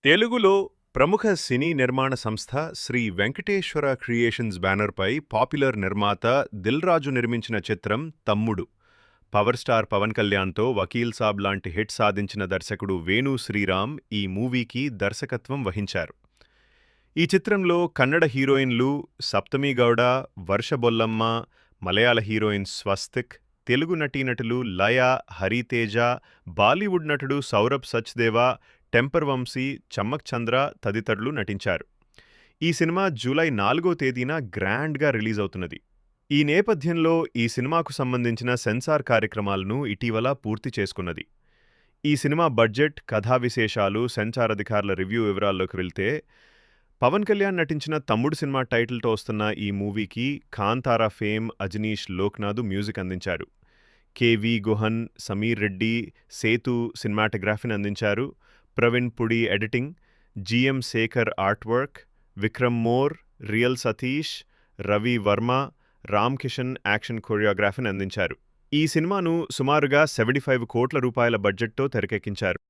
తెలుగులో ప్రముఖ సినీ నిర్మాణ సంస్థ శ్రీ వెంకటేశ్వర క్రియేషన్స్ బ్యానర్పై పాపులర్ నిర్మాత దిల్ రాజు నిర్మించిన చిత్రం తమ్ముడు. పవర్ స్టార్ పవన్ కళ్యాణ్తో వకీల్ సాబ్ లాంటి హిట్ సాధించిన దర్శకుడు వేణు శ్రీరామ్ ఈ మూవీకి దర్శకత్వం వహించారు. ఈ చిత్రంలో కన్నడ హీరోయిన్లు సప్తమి గౌడ, వర్ష బొల్లమ్మ, మలయాళ హీరోయిన్ స్వస్తిక్, తెలుగు నటీనటులు లయ, హరితేజ, బాలీవుడ్ నటుడు సౌరభ్ సచ్దేవా, టెంపర్ వంశీ, చమ్మక్ చంద్ర తదితరులు నటించారు. ఈ సినిమా జూలై 4వ తేదీన గ్రాండ్గా రిలీజ్ అవుతున్నది. ఈ నేపథ్యంలో ఈ సినిమాకు సంబంధించిన సెన్సార్ కార్యక్రమాలను ఇటీవల పూర్తి చేసుకున్నది. ఈ సినిమా బడ్జెట్, కథా విశేషాలు, సెన్సార్ అధికారుల రివ్యూ వివరాల్లోకి వెళ్తే, పవన్ కళ్యాణ్ నటించిన తమ్ముడు సినిమా టైటిల్తో వస్తున్న ఈ మూవీకి కాంతారా ఫేమ్ అజనీష్ లోక్నాథ్ మ్యూజిక్ అందించారు. కెవి గుహన్, సమీర్ రెడ్డి, సేతు సినిమాటోగ్రఫీని అందించారు. Praveen Pudi editing, GM Shekhar art work, Vikram Mor, real Satish, Ravi Varma, Ram Kishan action కొరియోగ్రఫీని అందించారు. ఈ సినిమాను సుమారుగా 75 కోట్ల రూపాయల బడ్జెట్తో తెరకెక్కించారు.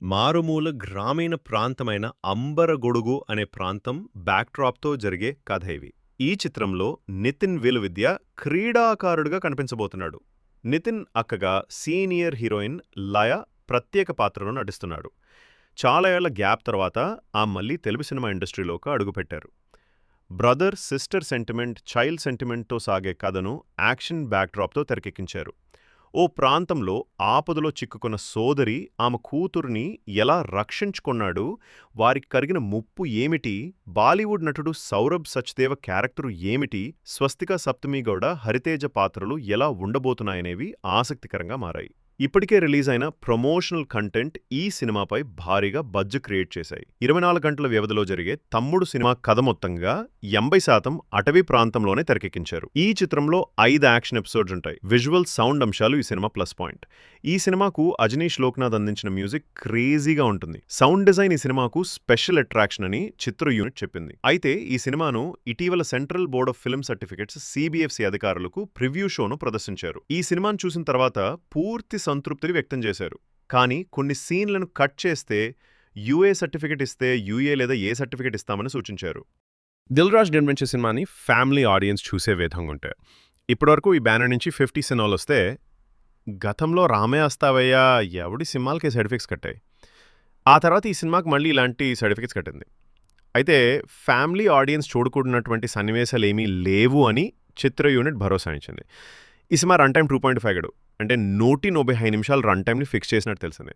మారుమూల గ్రామీణ ప్రాంతమైన అంబరగొడుగు అనే ప్రాంతం బ్యాక్డ్రాప్తో జరిగే కథ ఇవి. ఈ చిత్రంలో నితిన్ విలువిద్య క్రీడాకారుడుగా కనిపించబోతున్నాడు. నితిన్ అక్కగా సీనియర్ హీరోయిన్ లయ ప్రత్యేక పాత్రలో నటిస్తున్నాడు. చాలా ఏళ్ల గ్యాప్ తర్వాత మళ్ళీ తెలుగు సినిమా ఇండస్ట్రీలోకి అడుగుపెట్టారు. బ్రదర్ సిస్టర్ సెంటిమెంట్, చైల్డ్ సెంటిమెంట్తో సాగే కథను యాక్షన్ బ్యాక్డ్రాప్తో తెరకెక్కించారు. ఓ ప్రాంతంలో ఆపదలో చిక్కుకున్న సోదరి ఆమె కూతుర్ని ఎలా రక్షించుకున్నాడు, వారికి కలిగిన ముప్పు ఏమిటి, బాలీవుడ్ నటుడు సౌరభ్ సచ్దేవ క్యారెక్టరు ఏమిటి, స్వస్తిక సప్తమి గౌడ, హరితేజ పాత్రలు ఎలా ఉండబోతున్నాయనేవి ఆసక్తికరంగా మారాయి. ఇప్పటికే రిలీజ్ అయిన ప్రమోషనల్ కంటెంట్ ఈ సినిమాపై భారీగా బజ్ క్రియేట్ చేశాయి. 24 గంటల వ్యవధిలో జరిగే తమ్ముడు సినిమా కథ మొత్తంగా 80% అటవీ ప్రాంతంలోనే తెరకెక్కించారు. ఈ చిత్రంలో 5 యాక్షన్ ఎపిసోడ్స్ ఉంటాయి. విజువల్, సౌండ్ అంశాలు ఈ సినిమా ప్లస్ పాయింట్. ఈ సినిమాకు అజనీష్ లోక్నాథ్ అందించిన మ్యూజిక్ క్రేజీగా ఉంటుంది. సౌండ్ డిజైన్ ఈ సినిమాకు స్పెషల్ అట్రాక్షన్ అని చిత్ర యూనిట్ చెప్పింది. అయితే ఈ సినిమాను ఇటీవల central board of film certificates CBFC అధికారులకు ప్రివ్యూ షోను ప్రదర్శించారు. ఈ సినిమాను చూసిన తర్వాత పూర్తి సంతృప్తిని వ్యక్తం చేశారు. కానీ కొన్ని సీన్లను కట్ చేస్తే యూఏ సర్టిఫికెట్ ఇస్తే యూఏ లేదా ఏ సర్టిఫికెట్ ఇస్తామని సూచించారు. దిల్ రాజు నిర్మించే సినిమాని ఫ్యామిలీ ఆడియన్స్ చూసే విధంగా ఉంటాయి. ఇప్పటివరకు ఈ బ్యానర్ నుంచి 50 సినిమాలు వస్తే, గతంలో రామే అస్తావయ్యా ఎవడి సినిమాలకి సర్టిఫికెట్స్ కట్టాయి. ఆ తర్వాత ఈ సినిమాకి మళ్ళీ ఇలాంటి సర్టిఫికెట్స్ కట్టింది. అయితే ఫ్యామిలీ ఆడియన్స్ చూడకూడనటువంటి సన్నివేశాలు ఏమీ లేవు అని చిత్ర యూనిట్ భరోసా ఇచ్చింది. ఈ సినిమా రన్ టైం 2.5 గడు, అంటే 145 నిమిషాలు రన్ టైంని ఫిక్స్ చేసినట్టు తెలిసింది.